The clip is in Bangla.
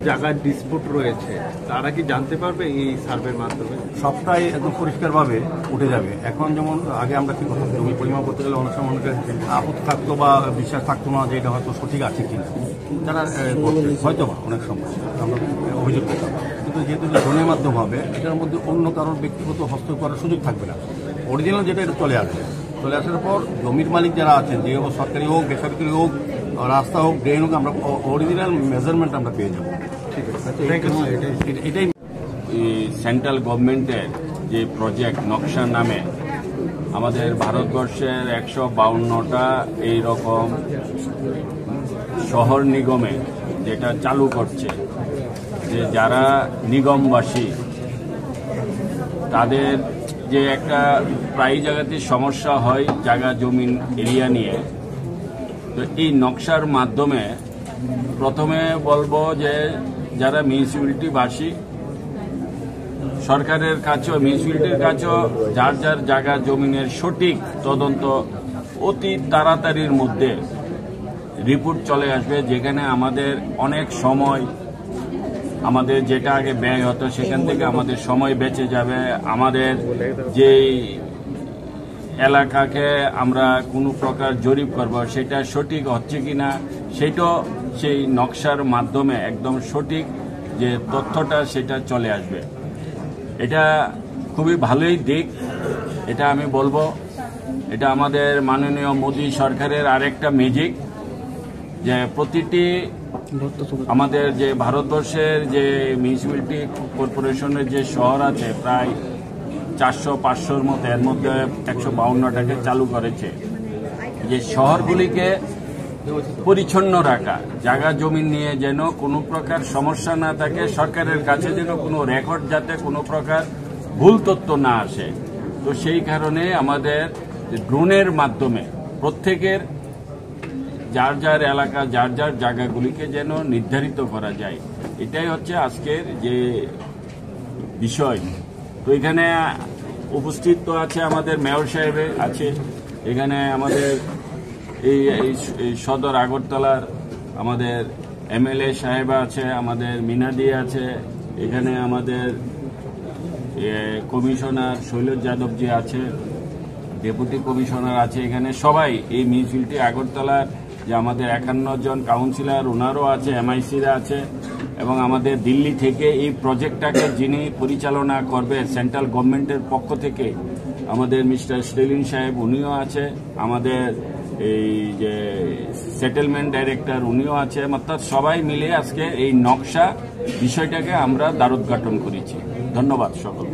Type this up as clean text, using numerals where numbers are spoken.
জায়গার ডিসপুট রয়েছে তারা কি জানতে পারবে এই সার্ভের মাধ্যমে? সবটাই একদম পরিষ্কারভাবে উঠে যাবে। এখন যেমন আগে আমরা কি করতাম, জমি পরিমাপ করতে গেলে অনেক সময় অনেকের আপত্তি থাকতো বা বিশ্বাস থাকতো না যে এটা হয়তো সঠিক আছে কিনা, তারা হয়তো বা অনেক সময় আমরা অভিযোগ করতাম। কিন্তু যেহেতু জনের মাধ্যম হবে, এটার মধ্যে অন্য কারোর ব্যক্তিগত হস্তক্ষেপ করার সুযোগ থাকবে না। অরিজিনাল যেটা এটা চলে আসবে, চলে আসার পর জমির মালিক যারা আছেন, যে সরকারি হোক বেসরকারি হোক, রাস্তা হোক ড্রেন হোক, আমরা অরিজিনাল মেজারমেন্ট আমরা পেয়ে যাবো। ঠিক আছে, এটাই সেন্ট্রাল গভর্নমেন্টের যে প্রজেক্ট নকশা নামে আমাদের ভারতবর্ষের 152টা এইরকম শহর নিগমে যেটা চালু করছে, যে যারা নিগমবাসী তাদের যে একটা প্রায় জায়গাতে সমস্যা হয় জায়গা জমিন এরিয়া নিয়ে। তো এই নকশার মাধ্যমে প্রথমে বলবো যে যারা মিউনিসিপ্যালিটিবাসী, সরকারের কাছেও মিউনিসিপ্যালিটির কাছেও যার যার জায়গা জমিনের সঠিক তদন্ত অতি তাড়াতাড়ির মধ্যে রিপোর্ট চলে আসবে, যেখানে আমাদের অনেক সময়, আমাদের যেটা আগে ব্যয় হতো সেখান থেকে আমাদের সময় বেঁচে যাবে। আমাদের যেই এলাকাকে আমরা কোনো প্রকার জরিপ করব সেটা সঠিক হচ্ছে কিনা সেটাও সেই নকশার মাধ্যমে একদম সঠিক যে তথ্যটা সেটা চলে আসবে। এটা খুবই ভালোই দিক, এটা আমি বলবো। এটা আমাদের মাননীয় মোদী সরকারের আরেকটা ম্যাজিক, যে প্রতিটি আমাদের যে ভারতবর্ষের যে মিউনিসিপ্যালিটি কর্পোরেশনের যে শহর আছে প্রায় 400-500-র মতো, এর মধ্যে 152টাকে চালু করেছে, যে শহরগুলিকে পরিচ্ছন্ন রাখা, জায়গা জমিন নিয়ে যেন কোনো প্রকার সমস্যা না থাকে, সরকারের কাছে যেন কোনো রেকর্ড যাতে কোনো প্রকার ভুল তথ্য না আসে। তো সেই কারণে আমাদের ড্রোনের মাধ্যমে প্রত্যেকের যার যার এলাকা যার যার জায়গাগুলিকে যেন নির্ধারিত করা যায়, এটাই হচ্ছে আজকের যে বিষয়। তো এখানে উপস্থিত তো আছে আমাদের মেয়র সাহেব আছে, এখানে আমাদের এই সদর আগরতলার আমাদের এমএলএ সাহেব আছে, আমাদের মিনাদি আছে, এখানে আমাদের কমিশনার শৈলজ যাদবজি আছে, ডেপুটি কমিশনার আছে, এখানে সবাই এই মিউনিসিপ্যালিটি আগরতলার যে আমাদের 51 জন কাউন্সিলর ওনারও আছে, এমআইসিরা আছে, এবং আমাদের দিল্লি থেকে এই প্রজেক্টটাকে যিনি পরিচালনা করবে সেন্ট্রাল গভর্নমেন্টের পক্ষ থেকে আমাদের মিস্টার স্টেলিন সাহেব উনিও আছে, আমাদের এই যে সেটেলমেন্ট ডাইরেক্টর উনিও আছে। অর্থাৎ সবাই মিলে আজকে এই নকশা বিষয়টাকে আমরা দ্বারোদ্ঘাটন করেছি। ধন্যবাদ সকল।